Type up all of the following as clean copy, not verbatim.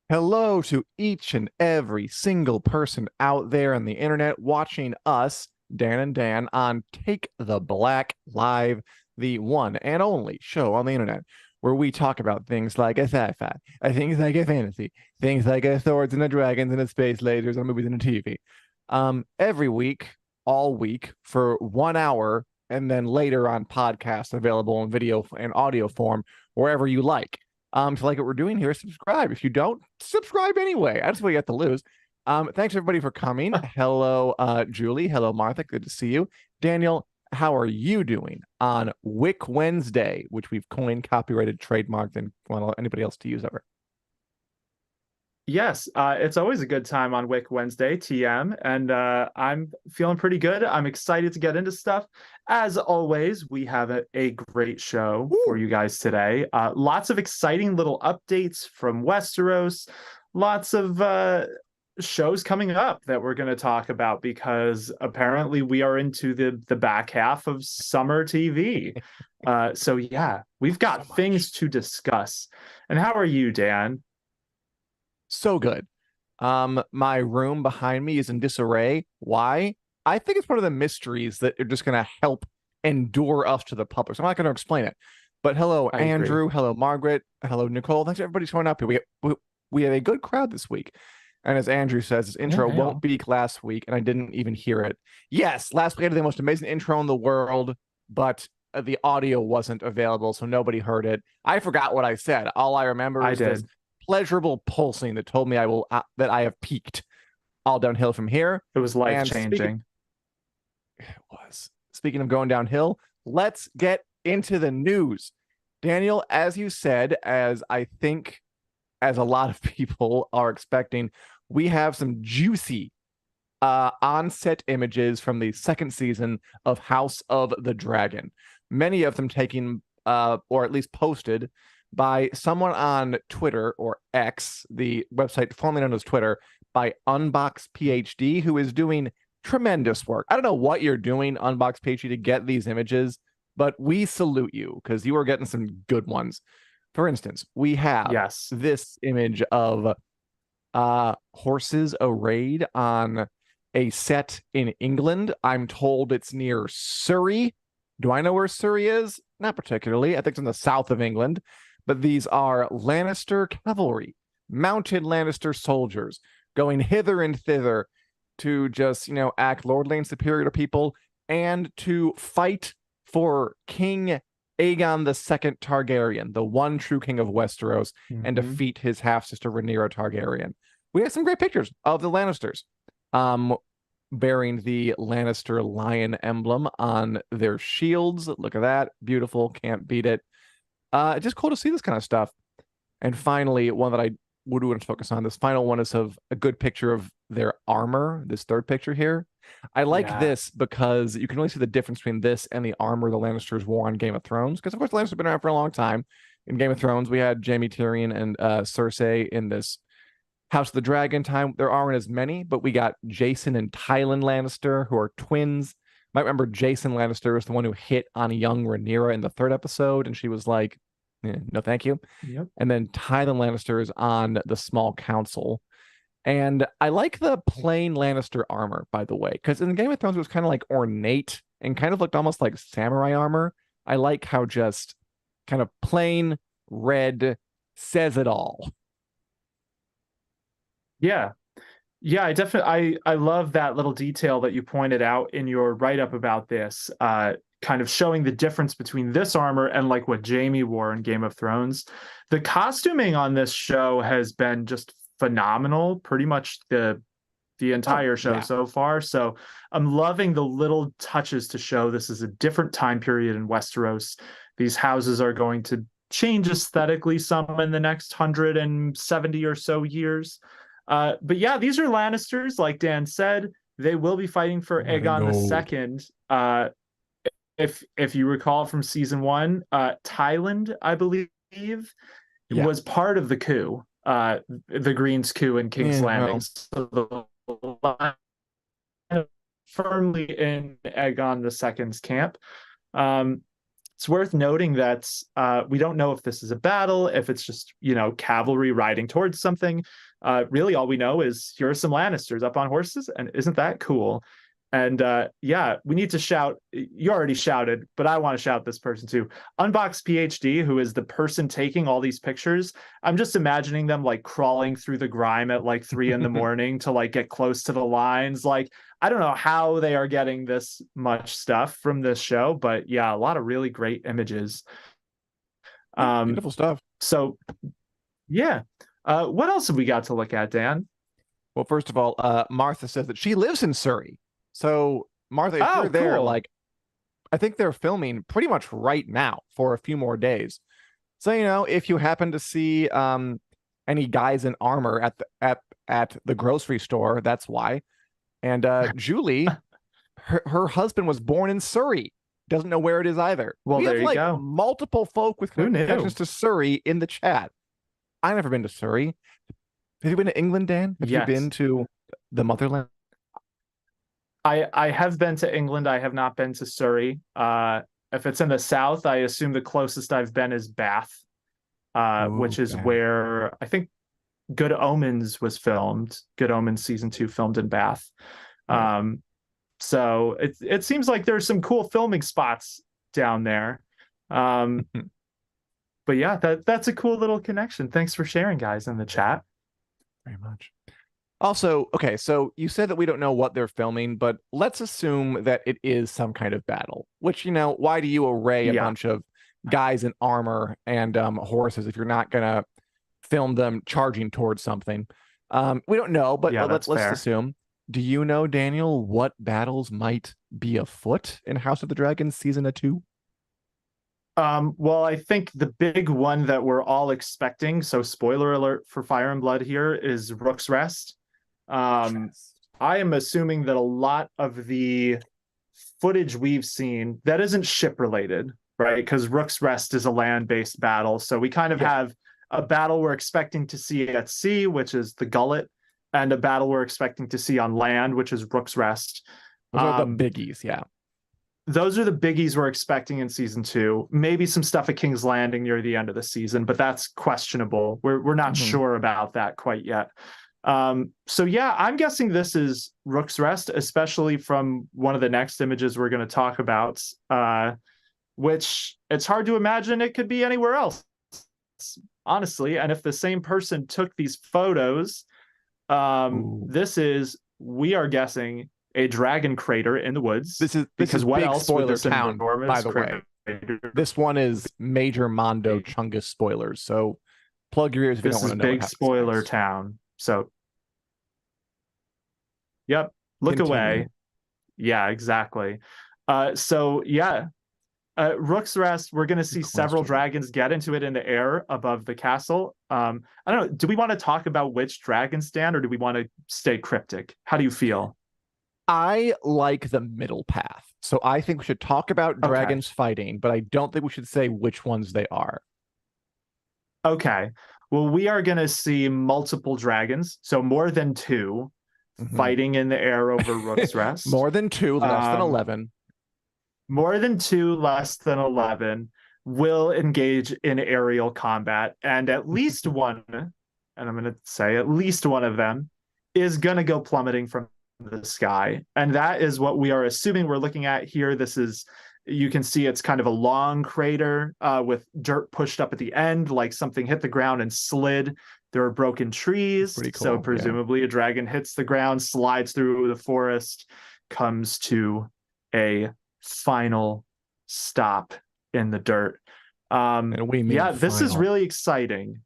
Hello to each and every single person out there on the internet watching us, Dan and Dan, on Take the Black Live, the one and only show on the internet where we talk about things like a sci-fi, things like a fantasy, things like a swords and a dragons and a space lasers and movies and a TV. Every week, all week for 1 hour, and then later on podcast available in video and audio form wherever you like. If you like what we're doing here, subscribe. If you don't, subscribe anyway. That's what you have to lose. Thanks everybody for coming. Hello, Julie. Hello, Martha. Good to see you. Daniel, how are you doing on WiC Wednesday, which we've coined, copyrighted, trademarked, and want anybody else to use ever? Yes, it's always a good time on WiC Wednesday, TM, and I'm feeling pretty good. I'm excited to get into stuff. As always, we have a great show for you guys today. Lots of exciting little updates from Westeros, lots of shows coming up that we're going to talk about because apparently we are into the back half of summer TV. So yeah, we've got things to discuss. And how are you, Dan? So good. My room behind me is in disarray. Why? I think it's one of the mysteries that are just going to help endure us to the public. So I'm not going to explain it. But hello, I Andrew. agree. Hello, Margaret. Hello, Nicole. Thanks everybody showing up here. We have a good crowd this week. And as Andrew says, his intro won't be last week, and I didn't even hear it. Yes, last week I had the most amazing intro in the world, but the audio wasn't available, so nobody heard it. I forgot what I said. All I remember is this pleasurable pulsing that told me that I have peaked. All downhill from here. It was life-changing. It was. Speaking of going downhill, let's get into the news. Daniel, as you said, as I think as a lot of people are expecting, we have some juicy on-set images from the second season of House of the Dragon. Many of them taken or at least posted by someone on Twitter, or X, the website formerly known as Twitter, by Unbox PhD, who is doing tremendous work. I don't know what you're doing, Unbox PhD, to get these images, but we salute you because you are getting some good ones. For instance, we have this image of horses arrayed on a set in England. I'm told it's near Surrey. Do I know where Surrey is? Not particularly. I think it's in the south of England. But these are Lannister cavalry, mounted Lannister soldiers going hither and thither to just, act lordly and superior to people and to fight for King Aegon II Targaryen, the one true king of Westeros, and defeat his half-sister Rhaenyra Targaryen. We have some great pictures of the Lannisters bearing the Lannister lion emblem on their shields. Look at that. Beautiful. Can't beat it. Just cool to see this kind of stuff. And finally, one that I would want to focus on, this final one is of a good picture of their armor, this third picture here. I like this because you can really see the difference between this and the armor the Lannisters wore on Game of Thrones. Because, of course, the Lannisters have been around for a long time. In Game of Thrones, we had Jaime, Tyrion, and Cersei in this House of the Dragon time. There aren't as many, but we got Jason and Tywin Lannister, who are twins. Might remember Jason Lannister is the one who hit on young Rhaenyra in the third episode, and she was like, no, thank you. And then Tywin Lannister is on the small council. And I like the plain Lannister armor, by the way, because in Game of Thrones, it was kind of like ornate and kind of looked almost like samurai armor. I like how just kind of plain red says it all. Yeah. Yeah, I love that little detail that you pointed out in your write-up about this, kind of showing the difference between this armor and like what Jaime wore in Game of Thrones. The costuming on this show has been just phenomenal, pretty much the entire show so far. So I'm loving the little touches to show this is a different time period in Westeros. These houses are going to change aesthetically some in the next 170 or so years. But yeah, these are Lannisters, like Dan said. They will be fighting for Aegon II. If you recall from season 1, Thailand, I believe, was part of the coup, the Greens coup in King's Landing. So firmly in Aegon II's camp. It's worth noting that we don't know if this is a battle, if it's just, cavalry riding towards something. Really, all we know is here are some Lannisters up on horses, and isn't that cool? And yeah, we need to shout. You already shouted, but I want to shout this person too. Unbox PhD, who is the person taking all these pictures. I'm just imagining them like crawling through the grime at like 3 a.m. to like get close to the lines. Like, I don't know how they are getting this much stuff from this show, but yeah, a lot of really great images. Beautiful stuff. So yeah. What else have we got to look at, Dan? Well, first of all, Martha says that she lives in Surrey. So, Martha, if you're there, cool. like, I think they're filming pretty much right now for a few more days. So, if you happen to see any guys in armor at the grocery store, that's why. And Julie, her husband was born in Surrey. Doesn't know where it is either. Well, we there have you like go. multiple folk with connections to Surrey in the chat. I've never been to Surrey. Have you been to England, Dan? Have you been to the motherland? I have been to England. I have not been to Surrey. If it's in the south, I assume the closest I've been is Bath, which is where I think Good Omens was filmed. Good Omens season 2 filmed in Bath. Right. So it seems like there's some cool filming spots down there. But yeah, that's a cool little connection. Thanks for sharing, guys, in the chat. Very much. Also, okay, so you said that we don't know what they're filming, but let's assume that it is some kind of battle, which, why do you array a bunch of guys in armor and horses if you're not going to film them charging towards something? We don't know, but let's assume. Do you know, Daniel, what battles might be afoot in House of the Dragon Season 2? Well, I think the big one that we're all expecting, so spoiler alert for Fire and Blood here, is Rook's Rest. I am assuming that a lot of the footage we've seen that isn't ship related, right? Because Rook's Rest is a land-based battle. So we kind of have a battle we're expecting to see at sea, which is the Gullet, and a battle we're expecting to see on land, which is Rook's Rest. Those are the biggies, yeah. Those are the biggies we're expecting in season 2. Maybe some stuff at King's Landing near the end of the season, but that's questionable. We're not sure about that quite yet. So yeah, I'm guessing this is Rook's Rest, especially from one of the next images we're going to talk about, which it's hard to imagine it could be anywhere else, honestly. And if the same person took these photos, we are guessing a dragon crater in the woods. This is what big else spoiler town, by the way. This one is major Mondo Chungus spoilers, so plug your ears if you don't want to know. This is big spoiler town. So, yep, look away. Yeah, exactly. So yeah, Rook's Rest, we're going to see several dragons get into it in the air above the castle. I don't know. Do we want to talk about which dragons, Dan, or do we want to stay cryptic? How do you feel? I like the middle path. So I think we should talk about dragons fighting, but I don't think we should say which ones they are. Okay. Well, we are going to see multiple dragons, so more than 2 fighting in the air over Rook's Rest. More than 2, less than 11. More than 2, less than 11 will engage in aerial combat, and at least one, and I'm going to say at least one of them, is going to go plummeting from the sky. And that is what we are assuming we're looking at here. This is, you can see it's kind of a long crater with dirt pushed up at the end, like something hit the ground and slid. There are broken trees. Cool, so presumably a dragon hits the ground, slides through the forest, comes to a final stop in the dirt. This is really exciting.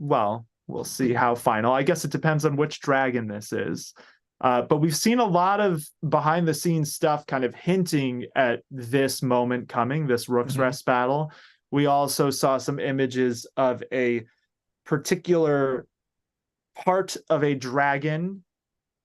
Well, we'll see how final. I guess it depends on which dragon this is. But we've seen a lot of behind the scenes stuff kind of hinting at this moment coming, this Rook's Rest battle. We also saw some images of a particular part of a dragon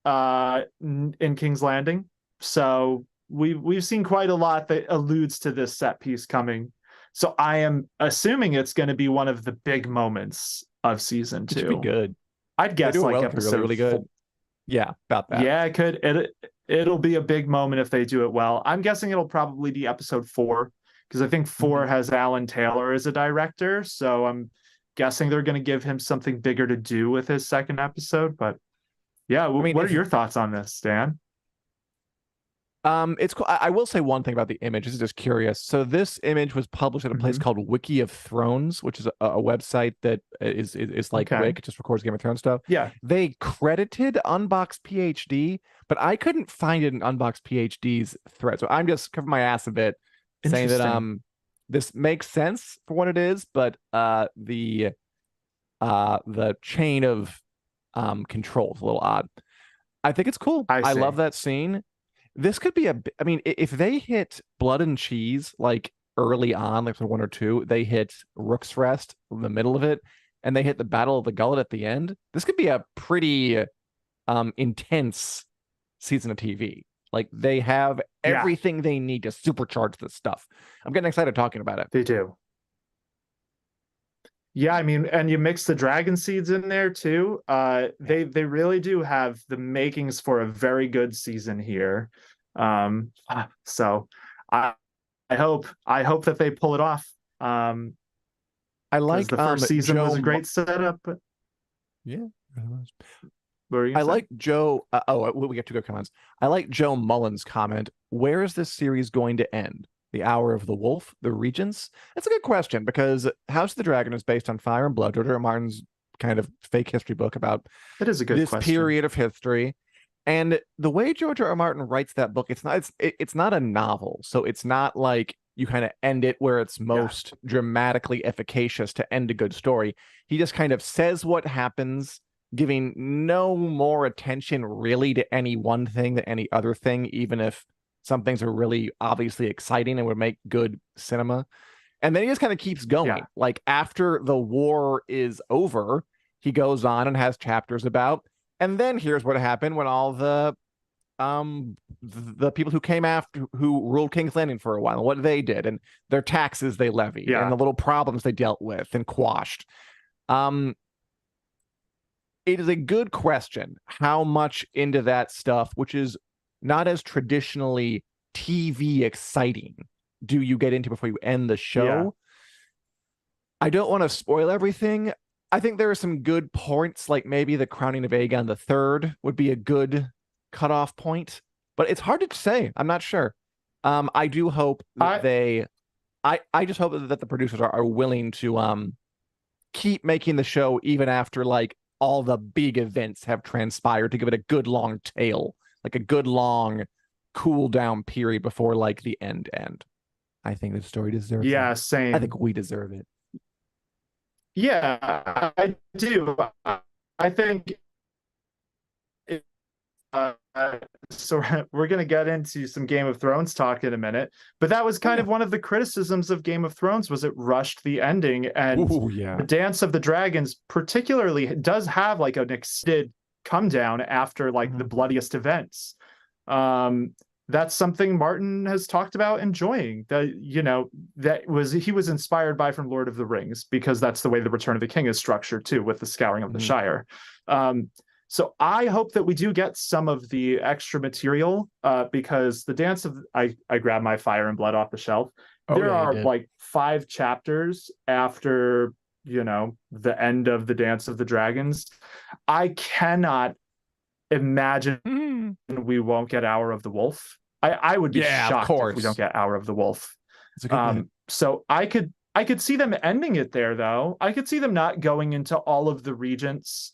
in King's Landing. So we've seen quite a lot that alludes to this set piece coming. So I am assuming it's going to be one of the big moments of season 2. It should be good. I'd guess like episode really good. Yeah, about that. Yeah, it could. it'll be a big moment if they do it well. I'm guessing it'll probably be episode 4, because I think 4 has Alan Taylor as a director. So I'm guessing they're going to give him something bigger to do with his second episode. But yeah, I mean, what are your thoughts on this, Dan? It's cool. I will say one thing about the image. This is just curious. So this image was published at a place Mhm. called Wiki of Thrones, which is a website that is like Okay. Wick, it just records Game of Thrones stuff. Yeah. They credited Unbox PhD, but I couldn't find it in Unbox PhD's thread. So I'm just covering my ass a bit, saying that Interesting. this makes sense for what it is, but the chain of control is a little odd. I think it's cool. I I see. love that scene. This could be I mean, if they hit Blood and Cheese like early on, like for 1 or 2, they hit Rook's Rest in the middle of it, and they hit the Battle of the Gullet at the end. This could be a pretty intense season of TV. Like they have Yeah, everything they need to supercharge this stuff. I'm getting excited talking about it. they do. Yeah, I mean, and you mix the dragon seeds in there too. They really do have the makings for a very good season here. So I I hope that they pull it off. I Because like the first season was Joe. a great setup. But Yeah. what were you I gonna say? like Joe. We got 2 good comments. I like Joe Mullen's comment. Where is this series going to end? The Hour of the Wolf, the Regents? That's a good question because House of the Dragon is based on Fire and Blood, George R. R. Martin's kind of fake history book about That is a good this question. period of history. And the way George R. R. Martin writes that book, it's not a novel, so it's not like you kind of end it where it's Yeah, most dramatically efficacious to end a good story. He just kind of says what happens, giving no more attention really to any one thing than any other thing, even if some things are really obviously exciting and would make good cinema. And then he just kind of keeps going. yeah, Like after the war is over, he goes on and has chapters about, and then here's what happened when all the people who came after who ruled King's Landing for a while and what they did and their taxes they levied and yeah. the little problems they dealt with and quashed. Um, it is a good question how much into that stuff, which is not as traditionally TV exciting, do you get into before you end the Yeah. show? I don't want to spoil everything. I think there are some good points, like maybe the crowning of Aegon the Third would be a good cutoff point, but it's hard to say. I'm not sure. I do hope that I I just hope that the producers are willing to keep making the show even after like all the big events have transpired to give it a good long tail, like a good long cool down period before like the end. I think the story deserves yeah, that. I same. think we deserve it. Yeah, I do. I think uh, so we're going to get into some Game of Thrones talk in a minute, but that was Oh kind yeah. of one of the criticisms of Game of Thrones was it rushed the ending, and Oh the yeah. Dance of the Dragons particularly does have like an extended come down after like the Mhm. bloodiest events. Um, that's something Martin has talked about enjoying. That that was he was inspired by from Lord of the Rings because that's the way the Return of the King is structured too, with the scouring of the Mhm. Shire. So I hope that we do get some of the extra material because the dance of I grabbed my Fire and Blood off the shelf. Oh There yeah, you are did. like 5 chapters after the end of the Dance of the Dragons. I cannot imagine Mhm. we won't get Hour of the Wolf. I would be Yeah, of shocked if we don't course. get Hour of the Wolf. It's a good bet. So I could see them ending it there though. I could see them not going into all of the regents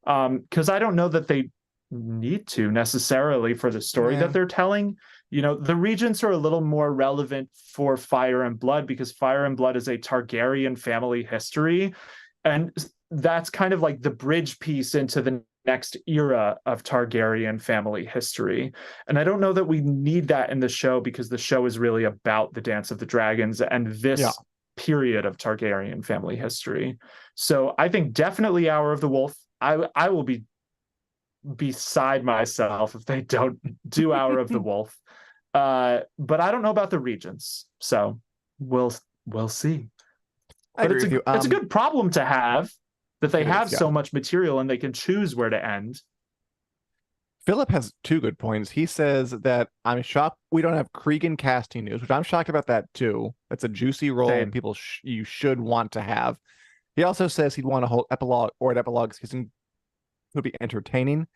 because I don't know that they need to necessarily for the story Yeah. that they're telling. The regents are a little more relevant for Fire and Blood because Fire and Blood is a Targaryen family history, and that's kind of like the bridge piece into the next era of Targaryen family history. And I don't know that we need that in the show because the show is really about the Dance of the Dragons and Yeah. this period of Targaryen family history. So I think definitely Hour of the Wolf. I will be beside myself if they don't do Hour of the Wolf. But I don't know about the regents, so we'll see. I But agree it's with a you. it's a good problem to have that they It is, have yeah. so much material and they can choose where to end. Philip has two good points. He says that I'm shocked we don't have Cregan casting news, which I'm shocked about that too. That's a juicy role Same. people you should want to have. He also says he'd want a whole epilogue or an epilogue season would be entertaining.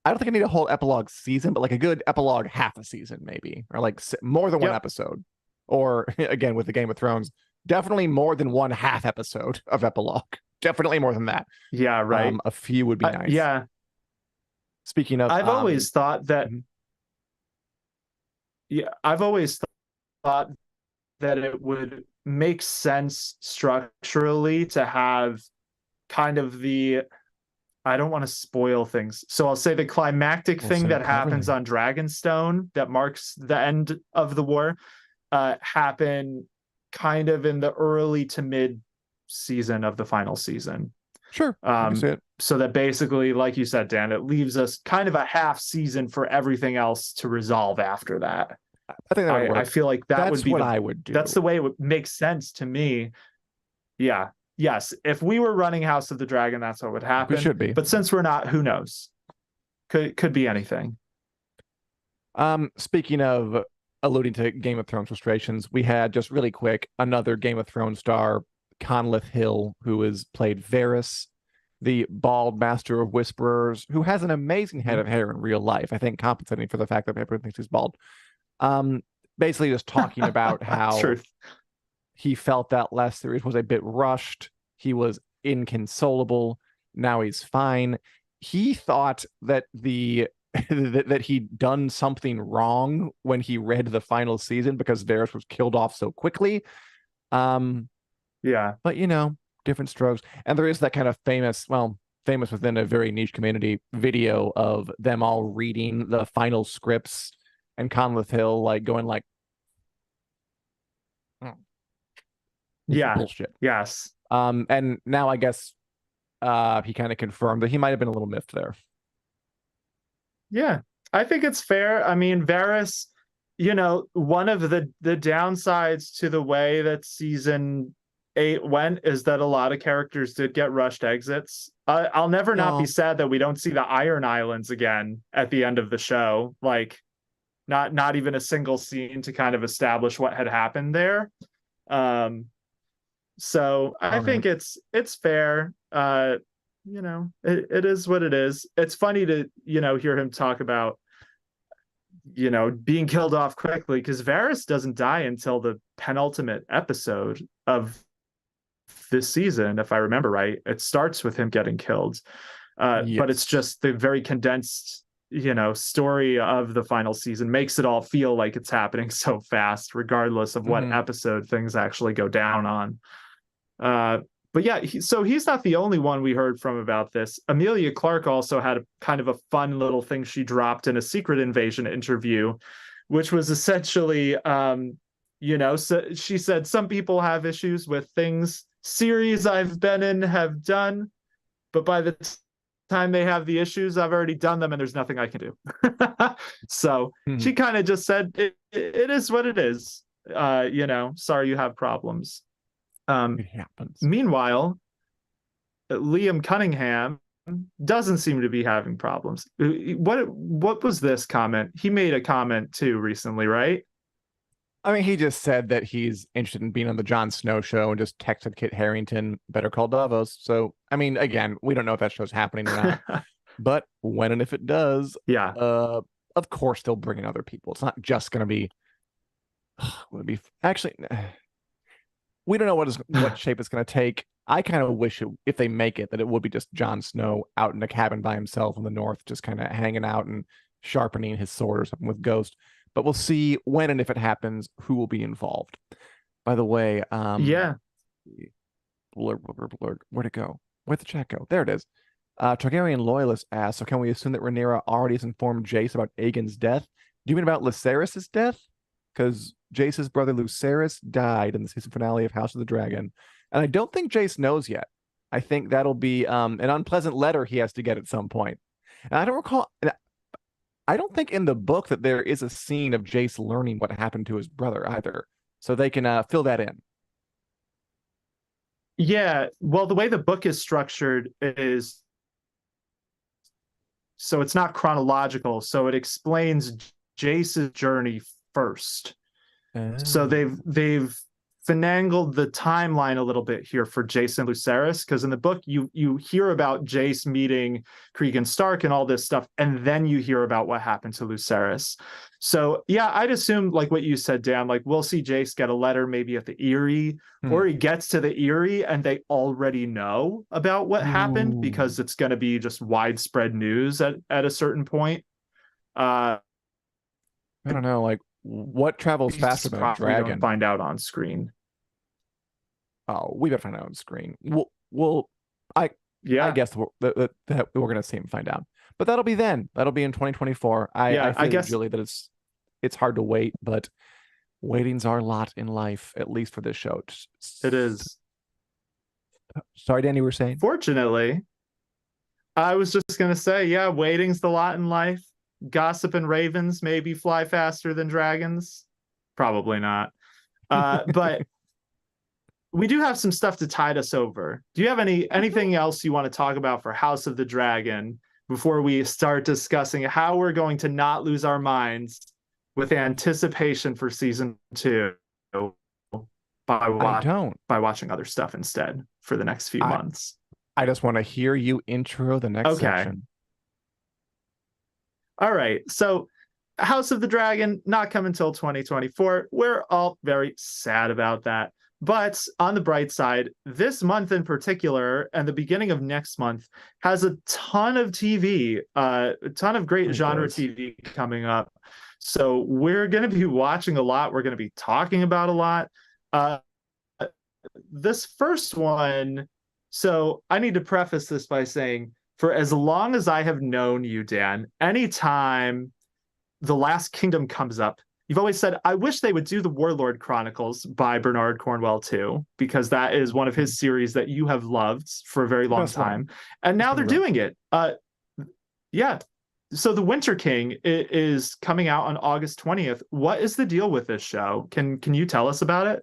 I don't think I need a whole epilogue season, but like a good epilogue half a season maybe, or like more than one Yep. episode. Or again with the Game of Thrones, definitely more than one half episode of epilogue. Definitely more than that. Yeah, right. A few would be nice. Yeah. Speaking of, I've always thought that, mhm. yeah, I've always thought that it would make sense structurally to have kind of the, I don't want to spoil things. So I'll say the climactic thing that happens on Dragonstone that marks the end of the war happen kind of in the early to mid season of the final season. Sure. So that basically, like you said, Dan, it leaves us kind of a half season for everything else to resolve after that. I think that would work. I feel like that's would be what I would do. That's the way it would make sense to me. Yeah. Yes. If we were running House of the Dragon, that's what would happen. We should be. But since we're not, who knows? Could be anything. Speaking of alluding to Game of Thrones frustrations, we had just really quick another Game of Thrones star, Conleth Hill, who has played Varys, the bald master of whisperers, who has an amazing head of hair in real life. I think compensating for the fact that everyone thinks he's bald. Basically just talking about how he felt that last series was a bit rushed. He was inconsolable. Now he's fine. He thought that that he'd done something wrong when he read the final season because Varys was killed off so quickly. Yeah. But different strokes. And there is that kind of famous within a very niche community video of them all reading the final scripts and Conleth Hill like going like, yeah, bullshit. Yes. And now I guess he kind of confirmed that he might have been a little miffed there. Yeah, I think it's fair. I mean, Varys, one of the downsides to the way that season 8 went is that a lot of characters did get rushed exits. I'll never not be sad that we don't see the Iron Islands again at the end of the show. Like, not even a single scene to kind of establish what had happened there. So I think it's fair. It is what it is. It's funny to hear him talk about being killed off quickly, because Varys doesn't die until the penultimate episode of this season, if I remember right. It starts with him getting killed, yes. But it's just the very condensed story of the final season makes it all feel like it's happening so fast, regardless of what episode things actually go down on. But yeah, so he's not the only one we heard from about this. Emilia Clarke also had a kind of a fun little thing she dropped in a Secret Invasion interview, which was essentially, so she said, some people have issues with things series I've been in have done, but by the time they have the issues, I've already done them and there's nothing I can do. So she kind of just said, it is what it is. Sorry you have problems. It happens. Meanwhile, Liam Cunningham doesn't seem to be having problems. What was this comment? He made a comment too recently, right? I mean, he just said that he's interested in being on the Jon Snow show and just texted Kit Harington, Better Call Davos. So, I mean, again, we don't know if that show's happening or not. But when and if it does, yeah, of course they'll bring in other people. It's not just going to be. Actually, we don't know what shape it's going to take. I kind of wish if they make it that it would be just Jon Snow out in a cabin by himself in the north, just kind of hanging out and sharpening his sword or something with Ghost. But we'll see when and if it happens, who will be involved. By the way, yeah. Blurg. Where'd it go? Where'd the chat go? There it is. Targaryen loyalist asks, so can we assume that Rhaenyra already has informed Jace about Aegon's death? Do you mean about Lucerys' death? Because Jace's brother Lucerys died in the season finale of House of the Dragon. And I don't think Jace knows yet. I think that'll be an unpleasant letter he has to get at some point. And I don't think in the book that there is a scene of Jace learning what happened to his brother either. So they can fill that in. Yeah, well, the way the book is structured is so it's not chronological. So it explains Jace's journey first. So they've finangled the timeline a little bit here for Jace and Lucerys, because in the book you hear about Jace meeting Cregan Stark and all this stuff, and then you hear about what happened to Lucerys. So yeah, I'd assume, like what you said, Dan, like we'll see Jace get a letter maybe at the Eyrie, or he gets to the Eyrie and they already know about what happened, because it's going to be just widespread news at a certain point. I don't know, like what travels faster than a dragon? Don't find out on screen. Oh, we better find out on screen. I guess that we're gonna see him find out, but that'll be then. That'll be in 2024. I guess, Julie, that it's hard to wait, but waiting's our lot in life, at least for this show. It is. Sorry, Danny, you were saying? Fortunately, I was just gonna say, yeah, waiting's the lot in life. Gossip and ravens maybe fly faster than dragons. Probably not. But we do have some stuff to tide us over. Do you have anything else you want to talk about for House of the Dragon before we start discussing how we're going to not lose our minds with anticipation for season 2 by watching other stuff instead for the next few months? I just want to hear you intro the next section. All right, so House of the Dragon not coming until 2024. We're all very sad about that. But on the bright side, this month in particular, and the beginning of next month, has a ton of TV, a ton of great genre TV coming up. So we're going to be watching a lot. We're going to be talking about a lot. This first one, so I need to preface this by saying, for as long as I have known you, Dan, anytime The Last Kingdom comes up, you've always said, I wish they would do the Warlord Chronicles by Bernard Cornwell too, because that is one of his series that you have loved for a very long time. And now they're doing it. Yeah. So The Winter King is coming out on August 20th. What is the deal with this show? Can you tell us about it?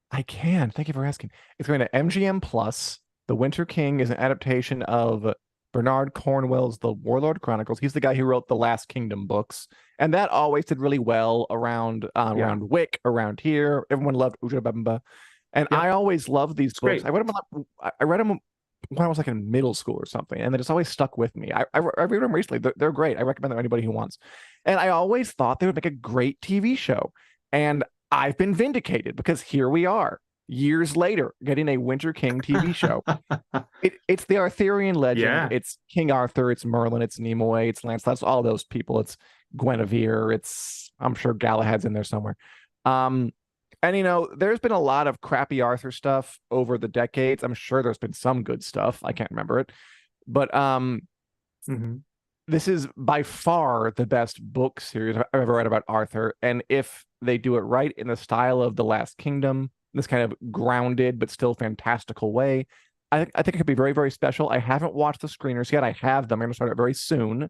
I can. Thank you for asking. It's going to MGM Plus. The Winter King is an adaptation of Bernard Cornwell's The Warlord Chronicles. He's the guy who wrote the Last Kingdom books, and that always did really well around Wick, around here. Everyone loved Uja Bamba, and I always loved these books. I read them when I was like in middle school or something, and they just always stuck with me. I read them recently. They're great. I recommend them to anybody who wants. And I always thought they would make a great TV show, and I've been vindicated, because here we are, years later, getting a Winter King TV show. It's the Arthurian legend. Yeah. It's King Arthur. It's Merlin. It's Nimoy. It's Lancelot. It's all those people. It's Guinevere. It's, I'm sure Galahad's in there somewhere. And there's been a lot of crappy Arthur stuff over the decades. I'm sure there's been some good stuff. I can't remember it, but this is by far the best book series I've ever read about Arthur. And if they do it right in the style of The Last Kingdom, this kind of grounded but still fantastical way, I think it could be very, very special. I haven't watched the screeners yet. I have them. I'm going to start it very soon.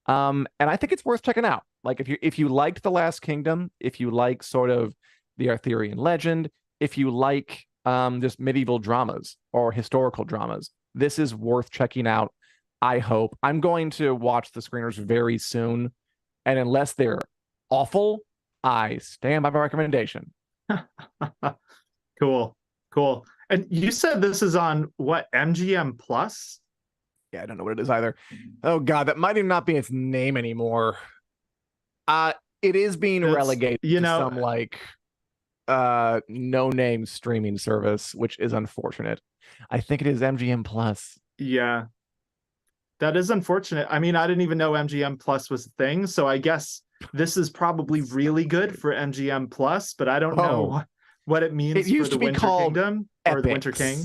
And I think it's worth checking out. Like if you liked The Last Kingdom, if you like sort of the Arthurian legend, if you like just medieval dramas or historical dramas, this is worth checking out. I hope. I'm going to watch the screeners very soon. And unless they're awful, I stand by my recommendation. Cool. And you said this is on what, MGM Plus? Yeah, I don't know what it is either. Oh God, that might even not be its name anymore. It is being relegated to some like no-name streaming service, which is unfortunate. I think it is MGM Plus. Yeah. That is unfortunate. I mean, I didn't even know MGM Plus was a thing, so I guess this is probably really good for MGM Plus, but I don't know what it means for the Winter Kingdom or the Winter King.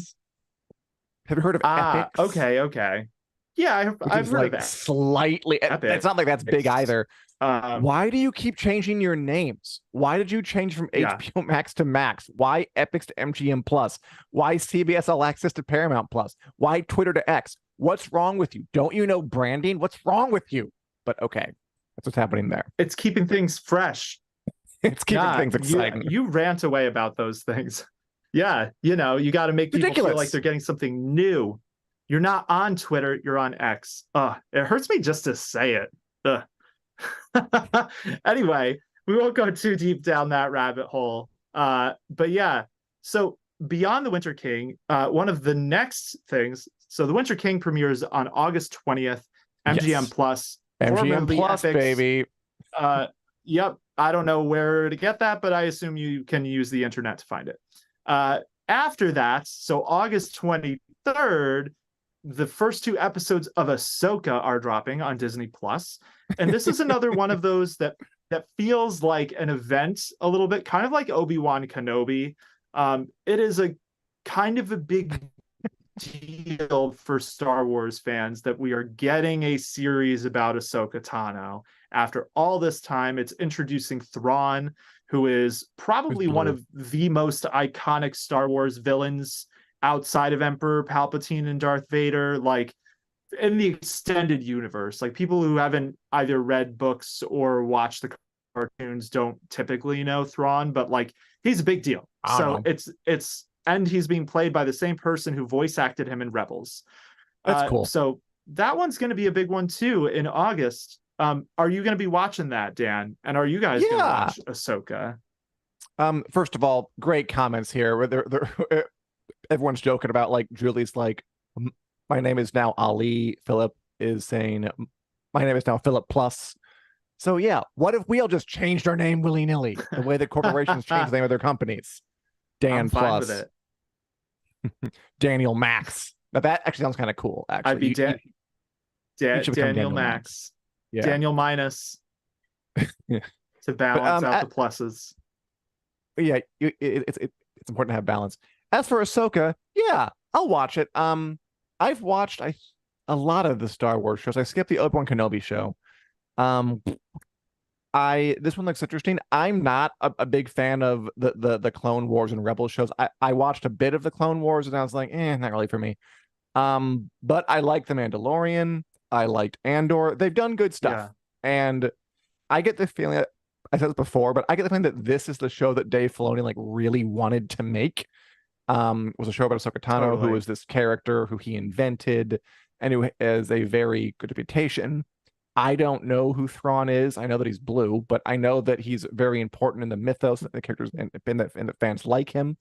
Have you heard of Epics? Okay. Yeah, I've heard of that. Slightly. It's not like that's big either. Why do you keep changing your names? Why did you change from HBO Max to Max? Why Epics to MGM Plus? Why CBS All Access to Paramount Plus? Why Twitter to X? What's wrong with you? Don't you know branding? What's wrong with you? But okay, that's what's happening there. It's keeping things fresh. It's keeping things exciting. You rant away about those things. Yeah, you got to make people feel like they're getting something new. You're not on Twitter, you're on X. It hurts me just to say it. Ugh. Anyway, we won't go too deep down that rabbit hole. But yeah, so beyond the Winter King, one of the next things, so the Winter King premieres on August 20th, MGM Yes. Plus. MGM Plus, baby. Yep. I don't know where to get that, but I assume you can use the internet to find it. After that, so August 23rd, the first 2 episodes of Ahsoka are dropping on Disney Plus. And this is another one of those that feels like an event a little bit, kind of like Obi-Wan Kenobi. It is a kind of a big deal for Star Wars fans that we are getting a series about Ahsoka Tano. After all this time, it's introducing Thrawn, who is probably one of the most iconic Star Wars villains outside of Emperor Palpatine and Darth Vader, like in the extended universe. Like people who haven't either read books or watched the cartoons don't typically know Thrawn, but like he's a big deal. So it's and he's being played by the same person who voice acted him in Rebels. That's cool. So that one's going to be a big one too in August. Are you going to be watching that, Dan? And are you guys going to watch Ahsoka? First of all, great comments here. Where they're everyone's joking about like Julie's like, my name is now Ali. Philip is saying, my name is now Philip Plus. So yeah, what if we all just changed our name willy-nilly the way that corporations change the name of their companies? Dan Plus. With it. Daniel Max. Now that actually sounds kind of cool. Actually, I'd be Daniel Max. Yeah. Daniel Minus. To balance out the pluses. Yeah, it's important to have balance. As for Ahsoka, yeah, I'll watch it. I've watched a lot of the Star Wars shows. I skipped the Obi-Wan Kenobi show. This one looks interesting. I'm not a big fan of the Clone Wars and Rebel shows. I watched a bit of the Clone Wars and I was like, not really for me. But I like The Mandalorian. I liked Andor. They've done good stuff. Yeah. And I get the feeling that, I said this before, but I get the feeling that this is the show that Dave Filoni like really wanted to make. Was a show about Ahsoka Tano, who is this character who he invented and who has a very good reputation. I don't know who Thrawn is. I know that he's blue, but I know that he's very important in the mythos, the characters and the fans like him.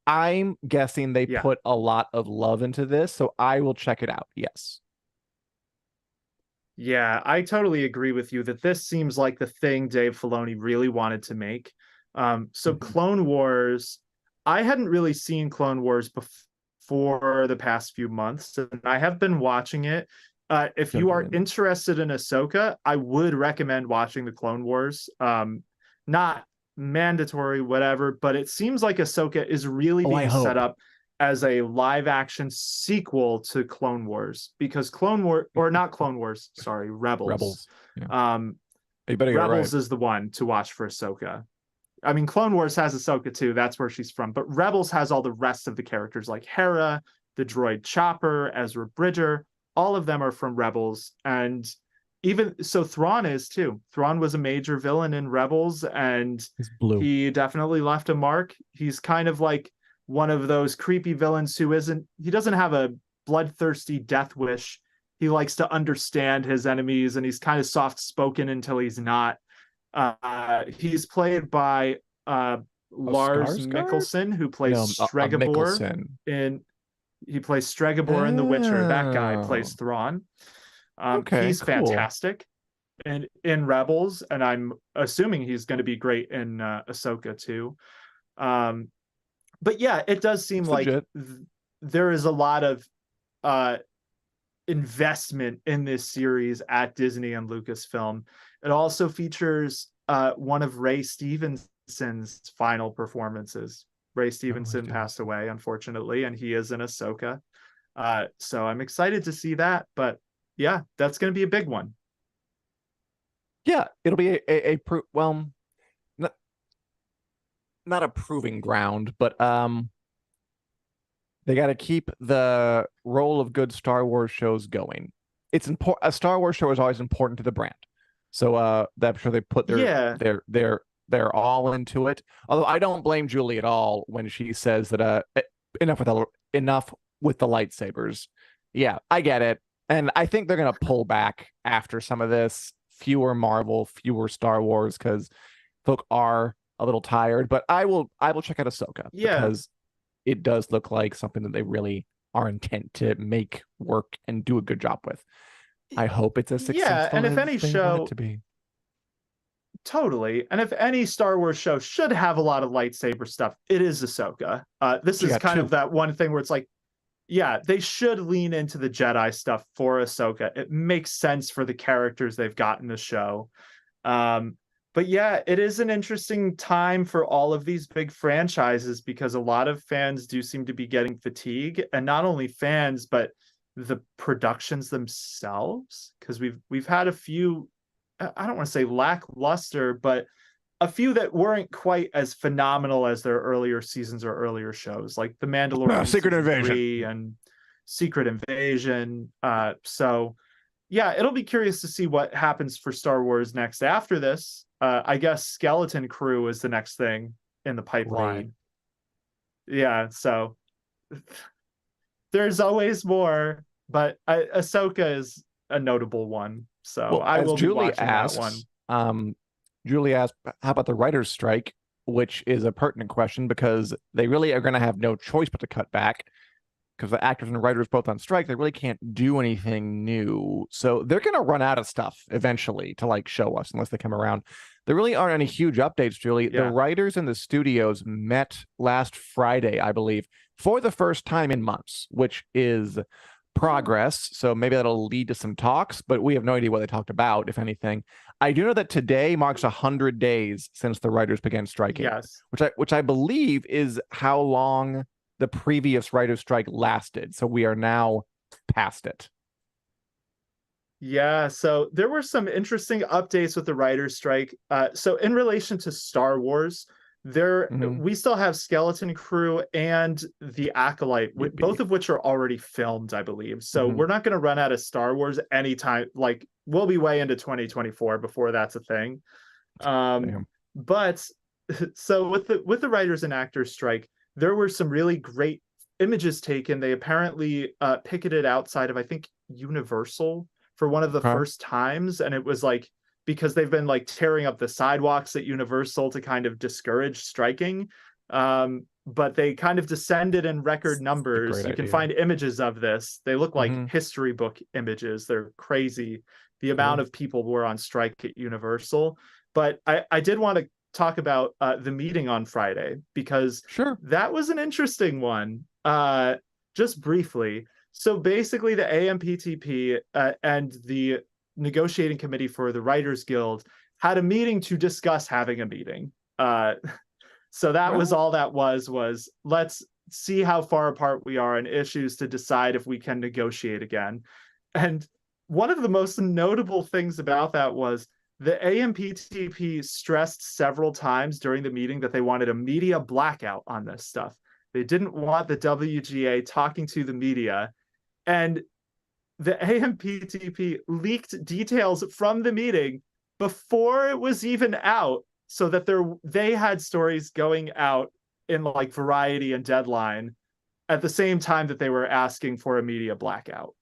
I'm guessing they put a lot of love into this, so I will check it out. Yes. Yeah, I totally agree with you that this seems like the thing Dave Filoni really wanted to make. Clone Wars, I hadn't really seen Clone Wars before the past few months, and I have been watching it. If you are interested in Ahsoka, I would recommend watching the Clone Wars. Not mandatory, whatever, but it seems like Ahsoka is really being set up as a live action sequel to Clone Wars, because Rebels. Yeah. Rebels is the one to watch for Ahsoka. I mean, Clone Wars has Ahsoka too. That's where she's from. But Rebels has all the rest of the characters like Hera, the droid Chopper, Ezra Bridger. All of them are from Rebels. And even so, Thrawn is too. Thrawn was a major villain in Rebels, and he definitely left a mark. He's kind of like one of those creepy villains he doesn't have a bloodthirsty death wish. He likes to understand his enemies, and he's kind of soft-spoken until he's not. He's played by Lars Mikkelsen, who plays Stregobor he plays Stregobor in The Witcher. That guy plays Thrawn. He's fantastic in Rebels, and I'm assuming he's going to be great in Ahsoka too. But yeah, it does seem like there is a lot of investment in this series at Disney and Lucasfilm. It also features one of Ray Stevenson's final performances. Ray Stevenson passed away, unfortunately, and he is in Ahsoka. So I'm excited to see that. But yeah, that's going to be a big one. Yeah, it'll be not a proving ground, but they got to keep the role of good Star Wars shows going. It's important. A Star Wars show is always important to the brand, so I'm sure they put their all into it. Although I don't blame Julie at all when she says that enough with the lightsabers. Yeah, I get it. And I think they're going to pull back after some of this. Fewer Marvel, fewer Star Wars, because folk are a little tired. But I will check out Ahsoka Yeah. because it does look like something that they really are intent to make work and do a good job with. I hope it's as Yeah, and successful if as any they want it show to be. Totally. And if any Star Wars show should have a lot of lightsaber stuff, it is Ahsoka. This So you is got kind two. of that one thing where it's like, yeah, they should lean into the Jedi stuff for Ahsoka. It makes sense for the characters they've got in the show. Um, but yeah, it is an interesting time for all of these big franchises because a lot of fans do seem to be getting fatigue, and not only fans, but the productions themselves. Because we've had a few, I don't want to say lackluster, but a few that weren't quite as phenomenal as their earlier seasons or earlier shows, like The Mandalorian Secret season Invasion. 3 and Secret Invasion. So yeah, it'll be curious to see what happens for Star Wars next after this. I guess Skeleton Crew is the next thing in the pipeline. Great. Yeah, so there's always more, but Ahsoka is a notable one. So Well, I as will be watching that one. Julie asked, how about the writer's strike? Which is a pertinent question because they really are going to have no choice but to cut back because the actors and writers both on strike. They really can't do anything new. So they're going to run out of stuff eventually to like show us unless they come around. There really aren't any huge updates, Julie. The Yeah. writers and the studios met last Friday, I believe, for the first time in months, which is progress. So maybe that'll lead to some talks, but we have no idea what they talked about, if anything. I do know that today marks 100 days since the writers began striking, Yes. which I believe is how long the previous writers' strike lasted. So we are now past it. Yeah, so there were some interesting updates with the writers' strike. So in relation to Star Wars, we still have Skeleton Crew and The Acolyte, both of which are already filmed, I believe. So we're not going to run out of Star Wars anytime. Like we'll be way into 2024 before that's a thing. But so with the writers and actors strike, there were some really great images taken. They apparently picketed outside of, I think, Universal for one of the first times, and it was like because they've been like tearing up the sidewalks at Universal to kind of discourage striking. But they kind of descended in record numbers. You can find images of this. They look like history book images. They're crazy. The amount of people were on strike at Universal. But I did want to talk about the meeting on Friday because that was an interesting one. Just briefly. So basically the AMPTP and the negotiating committee for the Writers Guild had a meeting to discuss having a meeting. So that was all that was let's see how far apart we are on issues to decide if we can negotiate again. And one of the most notable things about that was the AMPTP stressed several times during the meeting that they wanted a media blackout on this stuff. They didn't want the WGA talking to the media. And the AMPTP leaked details from the meeting before it was even out so that they had stories going out in like Variety and Deadline at the same time that they were asking for a media blackout.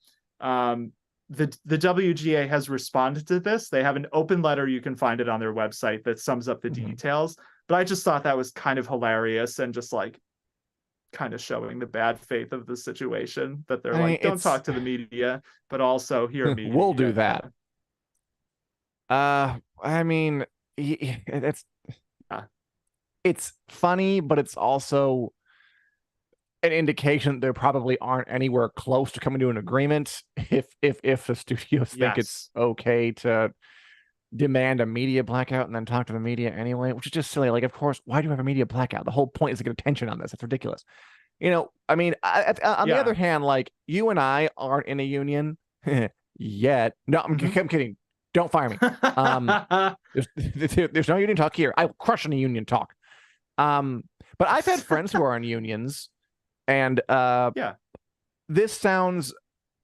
The WGA has responded to this. They have an open letter. You can find it on their website that sums up the details. But I just thought that was kind of hilarious and just like kind of showing the bad faith of the situation that they're like, don't talk to the media, but also here media. We'll do that. I mean, it's funny, but it's also an indication there probably aren't anywhere close to coming to an agreement if the studios think it's okay to demand a media blackout and then talk to the media anyway, which is just silly. Like, of course, why do you have a media blackout? The whole point is to get attention on this. It's ridiculous. You know, I mean, on the other hand, like you and I aren't in a union yet. No, I'm kidding. Don't fire me. There's no union talk here. I will crush any union talk. But I've had friends who are in unions, and this sounds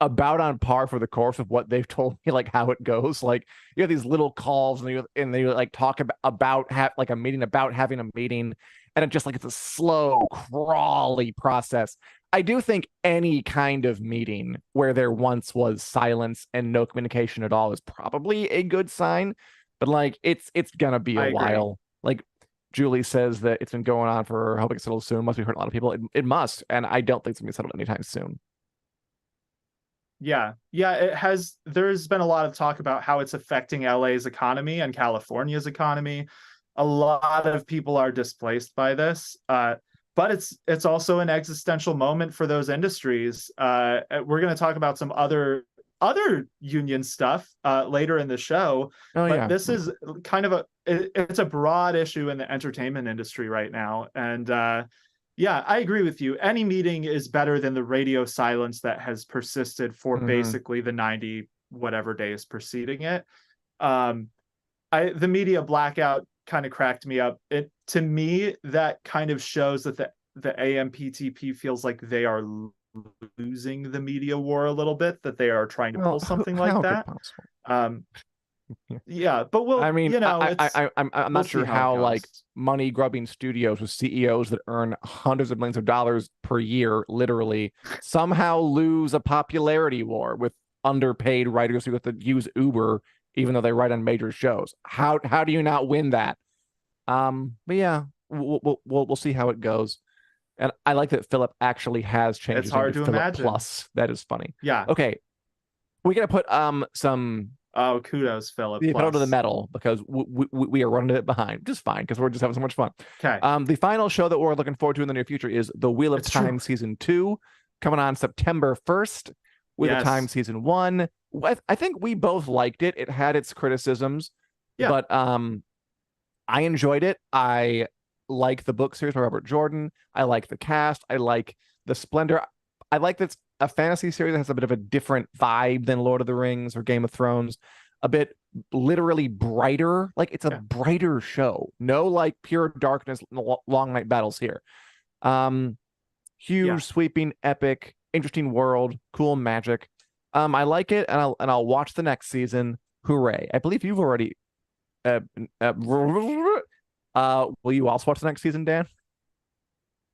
about on par for the course of what they've told me, like how it goes. Like you have these little calls and they like talk about a meeting, about having a meeting, and it just like it's a slow, crawly process. I do think any kind of meeting where there once was silence and no communication at all is probably a good sign, but like it's gonna be I a agree. while. Like Julie says that it's been going on for, I hope it gets settled soon. Must be hurting a lot of people. It must, and I don't think it's gonna be settled anytime soon. Yeah. Yeah, it has. There's been a lot of talk about how it's affecting LA's economy and California's economy. A lot of people are displaced by this. But it's also an existential moment for those industries. We're going to talk about some other union stuff later in the show, Oh but yeah. this is kind of it's a broad issue in the entertainment industry right now. And yeah, I agree with you. Any meeting is better than the radio silence that has persisted for basically the 90 whatever days preceding it. The media blackout kind of cracked me up. It, to me, that kind of shows that the AMPTP feels like they are losing the media war a little bit, that they are trying to pull something like that. Yeah, but we'll, I mean, you know, I'm we'll not sure how like money grubbing studios with CEOs that earn hundreds of millions of dollars per year, literally, somehow lose a popularity war with underpaid writers who have to use Uber even though they write on major shows. How do you not win that? But yeah, we'll see how it goes. And I like that Philip actually has changed it's hard into to Philip imagine. Plus. That is funny. Yeah. Okay, we gotta put some kudos, Philip. the pedal to the metal because we are running a bit behind. Just fine because we're just having so much fun. Okay. The final show that we're looking forward to in the near future is The Wheel of Time Season 2, coming on September 1st with a Time Season 1. I think we both liked it. It had its criticisms, but I enjoyed it. I like the book series by Robert Jordan. I like the cast. I like the splendor. I like that it's a fantasy series that has a bit of a different vibe than Lord of the Rings or Game of Thrones, a bit literally brighter. Like it's a brighter show. No like pure darkness, long night battles here. Huge, sweeping, epic, interesting world, cool magic. I like it, and I'll watch the next season. Hooray! I believe you've already. Will you also watch the next season, Dan?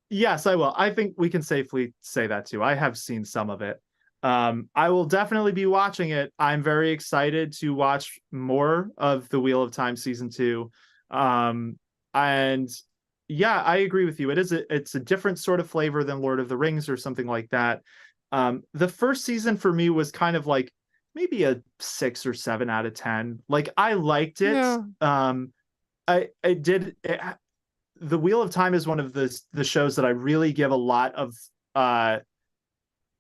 Yes, I will. I think we can safely say that too. I have seen some of it. I will definitely be watching it. I'm very excited to watch more of The Wheel of Time season 2. And yeah, I agree with you. It's a different sort of flavor than Lord of the Rings or something like that. The first season for me was kind of like maybe a 6 or 7 out of 10. Like I liked it. Yeah. I did. The Wheel of Time is one of the shows that I really give a lot of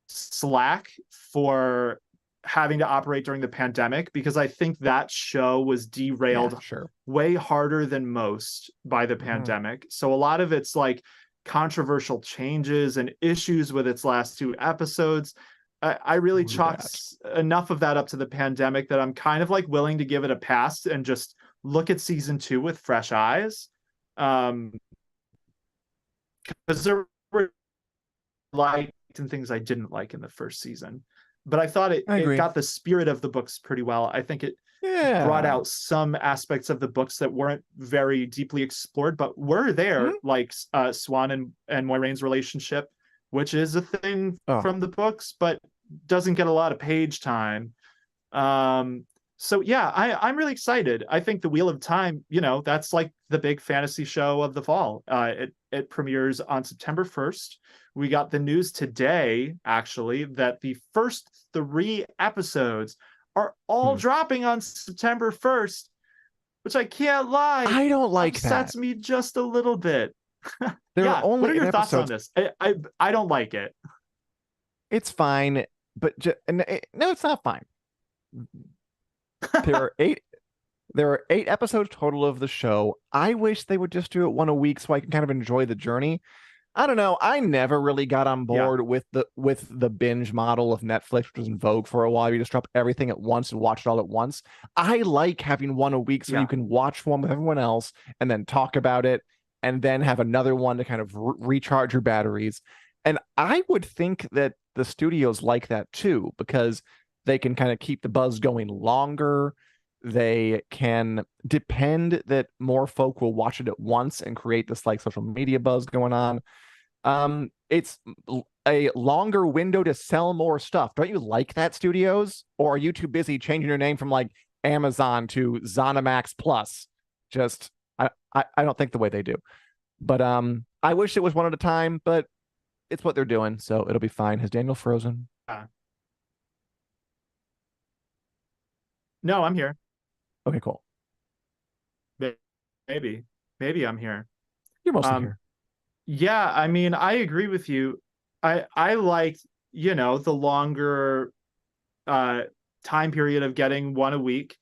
slack for having to operate during the pandemic, because I think that show was derailed way harder than most by the pandemic. So a lot of it's like controversial changes and issues with its last 2 episodes. I really chalked enough of that up to the pandemic that I'm kind of like willing to give it a pass and just look at season 2 with fresh eyes. Because there were liked and things I didn't like in the first season, but I thought it got the spirit of the books pretty well. I think it brought out some aspects of the books that weren't very deeply explored, but were there, like Swan and Moiraine's relationship, which is a thing from the books, but doesn't get a lot of page time. So yeah, I'm really excited. I think The Wheel of Time, that's like the big fantasy show of the fall. It premieres on September 1st. We got the news today, actually, that the first 3 episodes are all dropping on September 1st, which I can't lie. I don't like that. Upsets me just a little bit. There are only what are your thoughts on this? I don't like it. It's fine, but no, it's not fine. There are 8 episodes total of the show. I wish they would just do it 1 a week so I can kind of enjoy the journey. I don't know. I never really got on board with the binge model of Netflix, which was in vogue for a while. You just drop everything at once and watch it all at once. I like having 1 a week so you can watch one with everyone else and then talk about it and then have another one to kind of recharge your batteries. And I would think that the studios like that too, because they can kind of keep the buzz going longer. they can depend that more folk will watch it at once and create this like social media buzz going on. It's a longer window to sell more stuff. Don't you like that, studios? Or are you too busy changing your name from like Amazon to Zonamax Plus? Just I don't think the way they do. But I wish it was one at a time, but it's what they're doing, so it'll be fine. Has Daniel frozen? No, I'm here. Okay, cool. Maybe I'm here. You're mostly here. Yeah, I mean, I agree with you. I liked, the longer time period of getting one a week.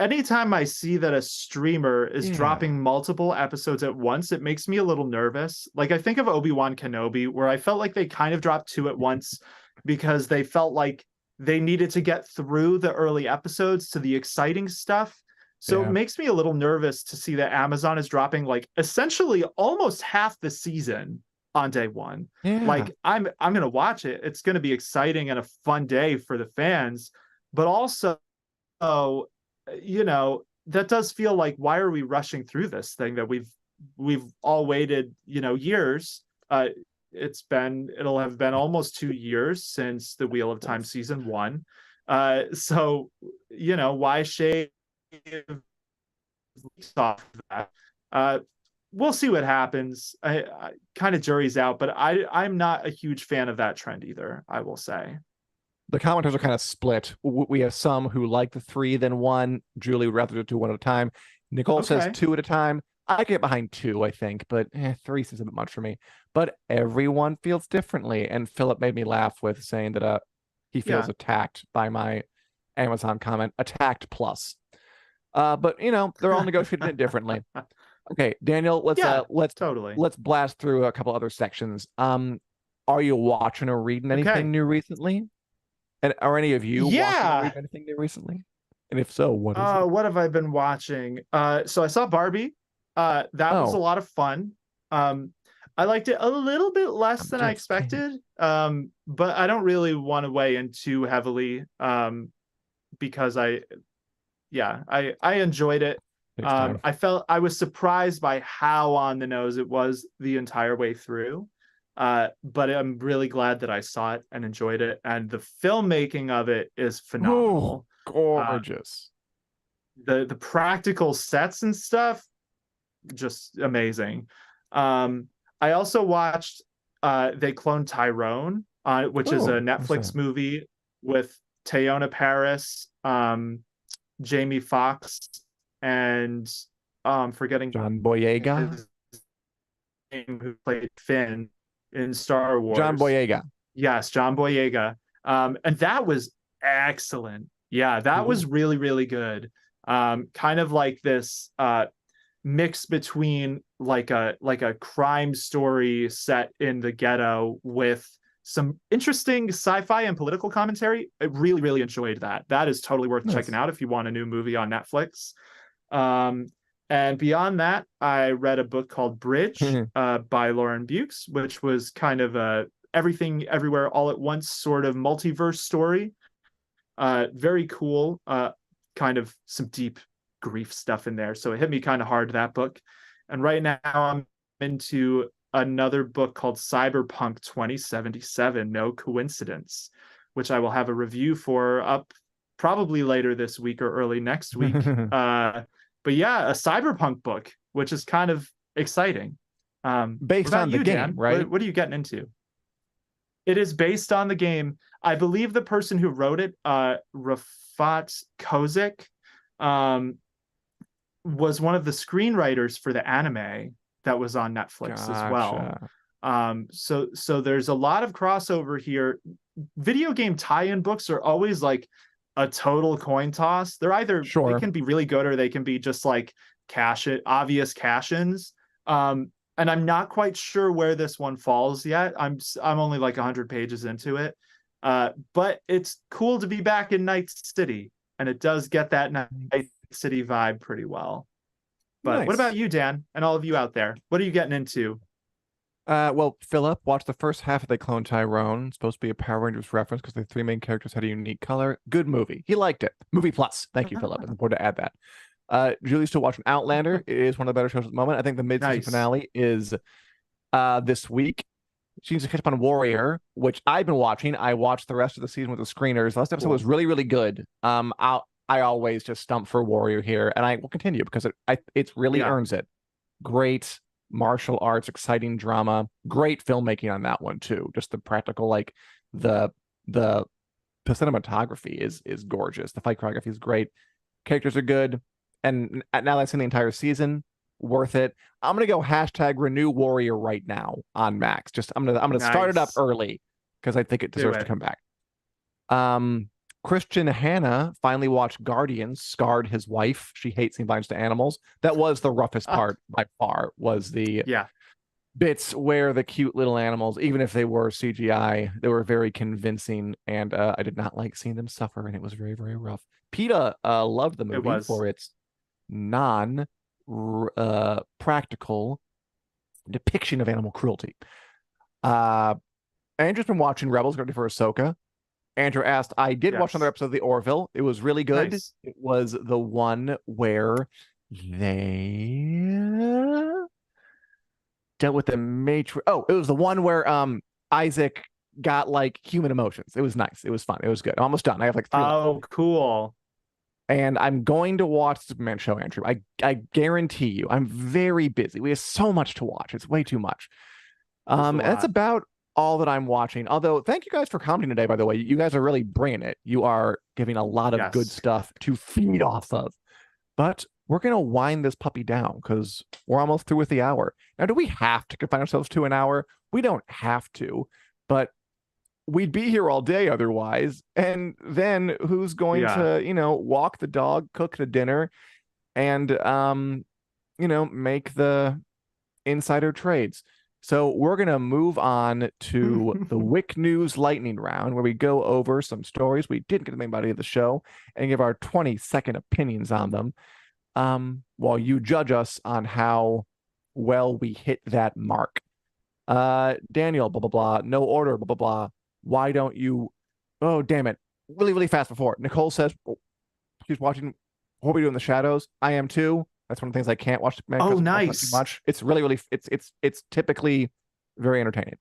Anytime I see that a streamer is dropping multiple episodes at once, it makes me a little nervous. Like I think of Obi-Wan Kenobi, where I felt like they kind of dropped two at once because they felt like they needed to get through the early episodes to the exciting stuff. So it makes me a little nervous to see that Amazon is dropping like essentially almost half the season on day one. Like I'm gonna watch it. It's gonna be exciting and a fun day for the fans, but also, that does feel like, why are we rushing through this thing that we've all waited, years? It'll have been almost 2 years since the Wheel of Time season 1. So why shave off that? We'll see what happens. I kind of jury's out, but I'm not a huge fan of that trend either, I will say. The commenters are kind of split. We have some who like the 3 than 1. Julie would rather do 1 at a time. Nicole says 2 at a time. I get behind 2, I think, but 3 seems a bit much for me. But everyone feels differently. And Philip made me laugh with saying that he feels attacked by my Amazon comment. Attacked plus. But they're all negotiating it differently. Okay, Daniel, let's blast through a couple other sections. Are you watching or reading anything new recently? And are any of you watching or reading anything new recently? And if so, what is it? What have I been watching? So I saw Barbie. That was a lot of fun. I liked it a little bit less than I expected. But I don't really want to weigh in too heavily. Because I enjoyed it. I was surprised by how on the nose it was the entire way through. But I'm really glad that I saw it and enjoyed it. And the filmmaking of it is phenomenal. Oh, gorgeous. The practical sets and stuff, just amazing. I also watched They Cloned Tyrone, which is a Netflix movie with Teyonah Parris, Jamie Foxx, and forgetting John Boyega, who played Finn in Star Wars. John Boyega. Yes, John Boyega. And that was excellent. Yeah, that was really, really good. Kind of like this mix between like a crime story set in the ghetto with some interesting sci-fi and political commentary. I really, really enjoyed that. That is totally worth checking out if you want a new movie on Netflix. And beyond that, I read a book called Bridge by Lauren Bukes, which was kind of a everything everywhere all at once sort of multiverse story. Very cool. Kind of some deep grief stuff in there. So it hit me kind of hard, that book. And right now I'm into another book called Cyberpunk 2077, No Coincidence, which I will have a review for up probably later this week or early next week. But yeah, a cyberpunk book, which is kind of exciting. Based on the game, Dan? Right? What are you getting into? It is based on the game. I believe the person who wrote it, Rafat Kozik, was one of the screenwriters for the anime that was on Netflix as well. So there's a lot of crossover here. Video game tie-in books are always like a total coin toss. They're either they can be really good or they can be just like obvious cash-ins. And I'm not quite sure where this one falls yet. I'm only like 100 pages into it. But it's cool to be back in Night City, and it does get that Night City vibe pretty well. But what about you, Dan, and all of you out there? What are you getting into? Well, Philip watched the first half of the Clone Tyrone. It's supposed to be a Power Rangers reference because the three main characters had a unique color. Good movie. He liked it. Movie plus. Thank you, Philip. It's important to add that. Julie's still watching Outlander. It is one of the better shows at the moment. I think the mid-season Nice. finale is this week. She needs to catch up on Warrior, which I've been watching. I watched the rest of the season with the screeners. Last episode was really, really good. I always just stump for Warrior here, and I will continue because it really earns it. Great martial arts, exciting drama, great filmmaking on that one too. Just the practical, like the cinematography is gorgeous. The fight choreography is great. Characters are good, and now that I've seen the entire season, worth it. I'm gonna go hashtag renew Warrior right now on Max. Just I'm gonna start it up early because I think it deserves to come back. Christian Hanna finally watched Guardians, scarred his wife. She hates seeing violence to animals. That was the roughest part by far, was the bits where the cute little animals, even if they were CGI, they were very convincing, and I did not like seeing them suffer, and it was very, very rough. PETA loved the movie for its non-practical depiction of animal cruelty. Andrew's been watching Rebels, ready for Ahsoka. Andrew asked, I did watch another episode of the Orville. It was really good. Nice. It was the one where they dealt with the Matrix. Oh, it was the one where Isaac got like human emotions. It was nice. It was fun. It was good. I'm almost done. I have like 3 left. Cool. And I'm going to watch the Superman show, Andrew. I guarantee you. I'm very busy. We have so much to watch. It's way too much. That's about all that I'm watching. Although, thank you guys for commenting today, by the way. You guys are really bringing it. You are giving a lot of good stuff to feed off of. But we're going to wind this puppy down because we're almost through with the hour. Now, do we have to confine ourselves to an hour? We don't have to, but we'd be here all day otherwise. And then who's going to, walk the dog, cook the dinner, and, make the insider trades? So we're going to move on to the WiC News Lightning Round, where we go over some stories we didn't get the main body of the show and give our 20-second opinions on them, while you judge us on how well we hit that mark. Daniel, blah, blah, blah, no order, blah, blah, blah. Why don't you... Oh, damn it. Really, really fast before. Nicole says she's watching What We Do in the Shadows. I am too. That's one of the things I can't watch. Nice. Too much. It's really, really, it's typically very entertaining.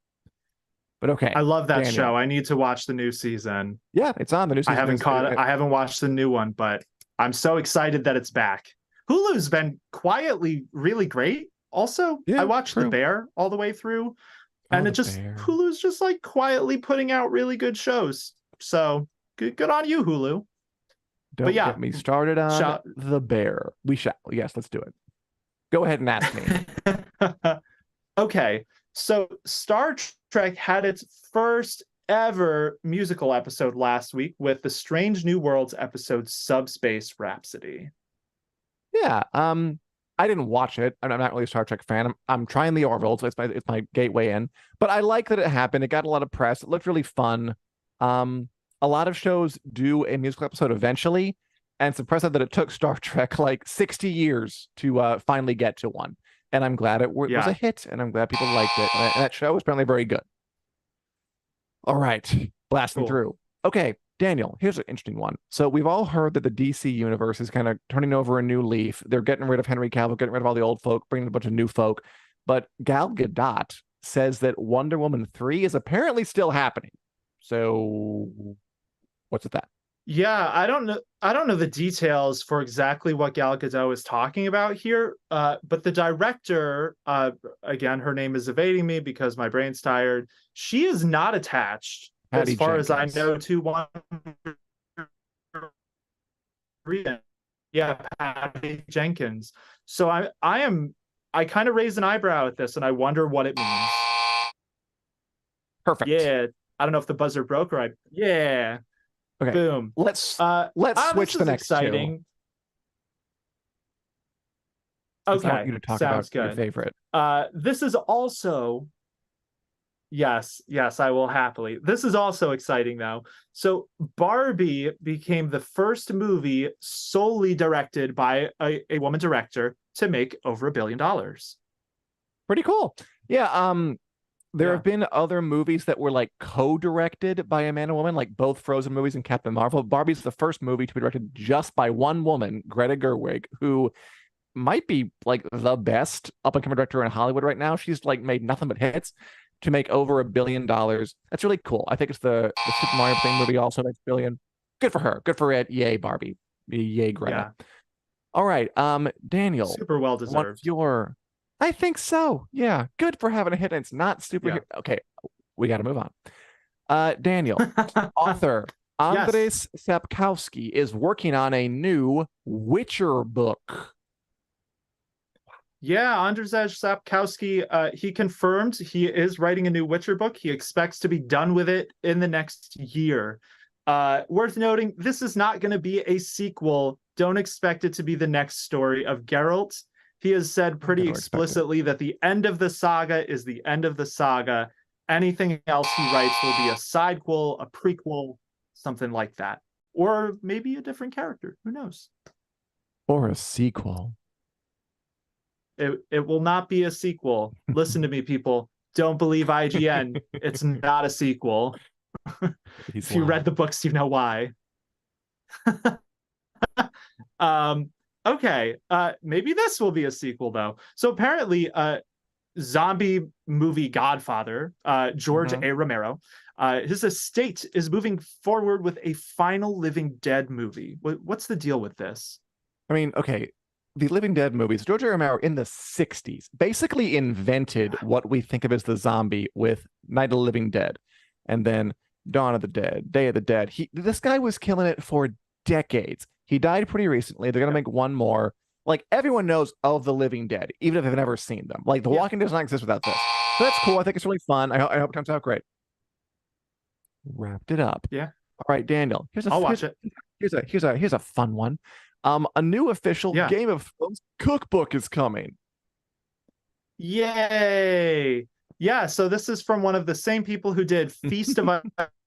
But okay. I love that show. I need to watch the new season. Yeah, it's on the new season. I haven't watched the new one, but I'm so excited that it's back. Hulu's been quietly really great. Also, I watched The Bear all the way through, and Hulu's just like quietly putting out really good shows. So good on you, Hulu. Don't get me started on The Bear. We shall. Yes, let's do it. Go ahead and ask me. Okay. So Star Trek had its first ever musical episode last week with the Strange New Worlds episode Subspace Rhapsody. Yeah. I didn't watch it. I'm not really a Star Trek fan. I'm trying the Orville, so it's my gateway in. But I like that it happened. It got a lot of press. It looked really fun. A lot of shows do a musical episode eventually, and it's impressive that it took Star Trek like 60 years to finally get to one. And I'm glad it was a hit, and I'm glad people liked it. And that show was apparently very good. All right, blasting through. Okay, Daniel, here's an interesting one. So we've all heard that the DC universe is kind of turning over a new leaf. They're getting rid of Henry Cavill, getting rid of all the old folk, bringing a bunch of new folk. But Gal Gadot says that Wonder Woman 3 is apparently still happening. So what's with that? Yeah, I don't know the details for exactly what Gal Gadot is talking about here. But the director, again, her name is evading me because my brain's tired. She is not attached, as far as I know, to Wonder Woman. Yeah, Patty Jenkins. So I kind of raise an eyebrow at this, and I wonder what it means. Perfect. Yeah, I don't know if the buzzer broke or Okay. Boom. Let's switch the next exciting. Two. Okay. I want you to talk about your favorite. This is also yes, I will happily. This is also exciting though. So Barbie became the first movie solely directed by a woman director to make over $1 billion. Pretty cool. Yeah. There Yeah. have been other movies that were like co-directed by a man and woman, like both Frozen movies and Captain Marvel. Barbie's the first movie to be directed just by one woman, Greta Gerwig, who might be like the best up and coming director in Hollywood right now. She's like made nothing but hits to make over $1 billion. That's really cool. I think it's the Super Mario thing movie also makes billion. Good for her. Good for it. Yay, Barbie. Yay, Greta. Yeah. All right. Daniel, Super well what's deserved. your I think so. Yeah. Good for having a hit. And it's not superhero. Yeah. Okay, we gotta move on. Daniel, author Yes. Andres Sapkowski is working on a new Witcher book. Yeah, Andrzej Sapkowski, he confirmed he is writing a new Witcher book. He expects to be done with it in the next year. Worth noting, this is not going to be a sequel. Don't expect it to be the next story of Geralt. He has said pretty explicitly that the end of the saga is the end of the saga. Anything else he writes will be a sidequel, a prequel, something like that. Or maybe a different character. Who knows? Or a sequel. It will not be a sequel. Listen to me, people. Don't believe IGN. It's not a sequel. If you read the books, you know why. Okay. Maybe this will be a sequel, though. So apparently, zombie movie godfather, George A. Romero, his estate is moving forward with a final Living Dead movie. What's the deal with this? I mean, okay, the Living Dead movies, George A. Romero in the 60s basically invented what we think of as the zombie with Night of the Living Dead and then Dawn of the Dead, Day of the Dead. This guy was killing it for decades. He died pretty recently. They're going to make one more. Like, everyone knows of the Living Dead, even if they've never seen them. Like, The Walking Dead does not exist without this. So that's cool. I think it's really fun. I hope it turns out great. Wrapped it up. Yeah. All right, Daniel. I'll watch it. Here's a fun one. A new official Game of Thrones cookbook is coming. Yay! Yeah, so this is from one of the same people who did Feast of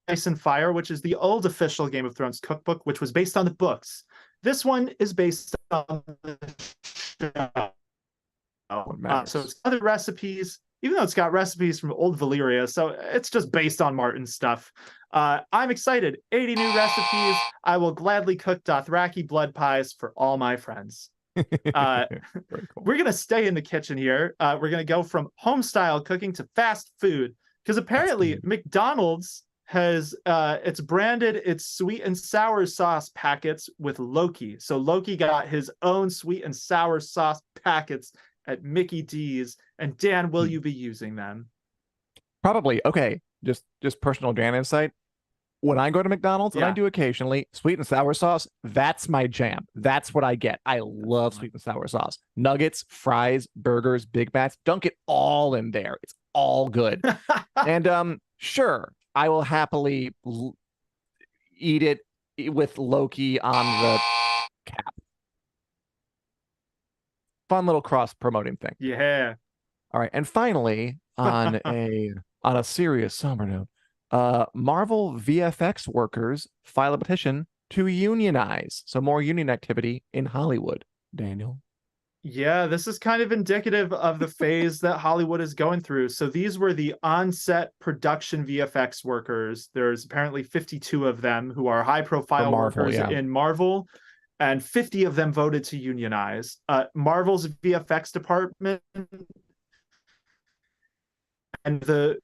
Ice and Fire, which is the old official Game of Thrones cookbook, which was based on the books. This one is based on the show. So it's other recipes, even though it's got recipes from old Valyria, so it's just based on Martin's stuff. I'm excited. 80 new recipes. I will gladly cook Dothraki blood pies for all my friends. Very cool. We're going to stay in the kitchen here. We're going to go from home style cooking to fast food, because apparently McDonald's has it's branded its sweet and sour sauce packets with Loki. So Loki got his own sweet and sour sauce packets at Mickey D's. And Dan, will you be using them? Probably. Okay. Just personal Dan insight. When I go to McDonald's, and I do occasionally, sweet and sour sauce, that's my jam. That's what I get. I love sweet and sour sauce. Nuggets, fries, burgers, Big Macs, dunk it all in there. It's all good. And sure, I will happily eat it with Loki on the cap. Fun little cross-promoting thing. Yeah. All right. And finally, on a serious somber note, Marvel VFX workers file a petition to unionize. So more union activity in Hollywood, Daniel. Yeah, this is kind of indicative of the phase that Hollywood is going through. So these were the on-set production VFX workers. There's apparently 52 of them who are high-profile workers in Marvel, and 50 of them voted to unionize. Marvel's VFX department and the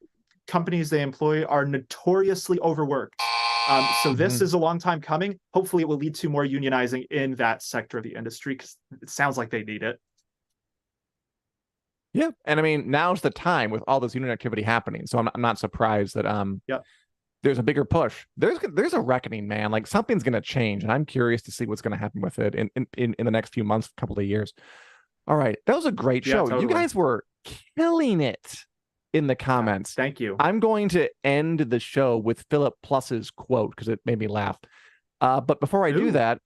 companies they employ are notoriously overworked. So this is a long time coming. Hopefully it will lead to more unionizing in that sector of the industry, because it sounds like they need it. Yeah. And I mean, now's the time with all this union activity happening. So I'm not surprised that there's a bigger push. There's a reckoning, man. Like, something's going to change. And I'm curious to see what's going to happen with it in the next few months, couple of years. All right. That was a great show. Totally. You guys were killing it in the comments. Thank you. I'm going to end the show with Philip Plus's quote because it made me laugh. But before I do that,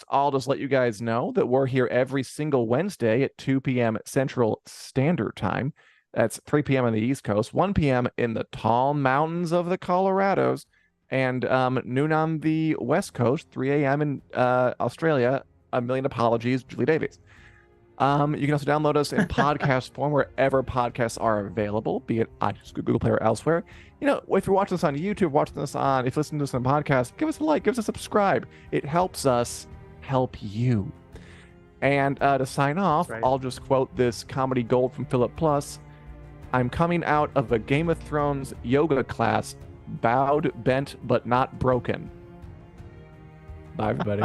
I'll just let you guys know that we're here every single Wednesday at 2 p.m. Central Standard Time. That's 3 p.m. on the East Coast, 1 p.m. in the tall mountains of the Colorados, and noon on the West Coast, 3 a.m. in Australia. A million apologies, Julie Davies. You can also download us in podcast form wherever podcasts are available, be it iTunes, Google Play, or elsewhere. You know, if you're watching this on YouTube, if you're listening to this on a podcast, give us a like, give us a subscribe. It helps us help you. And to sign off, Right. I'll just quote this comedy gold from Philip Plus. I'm coming out of a Game of Thrones yoga class, bowed, bent, but not broken. Bye, everybody.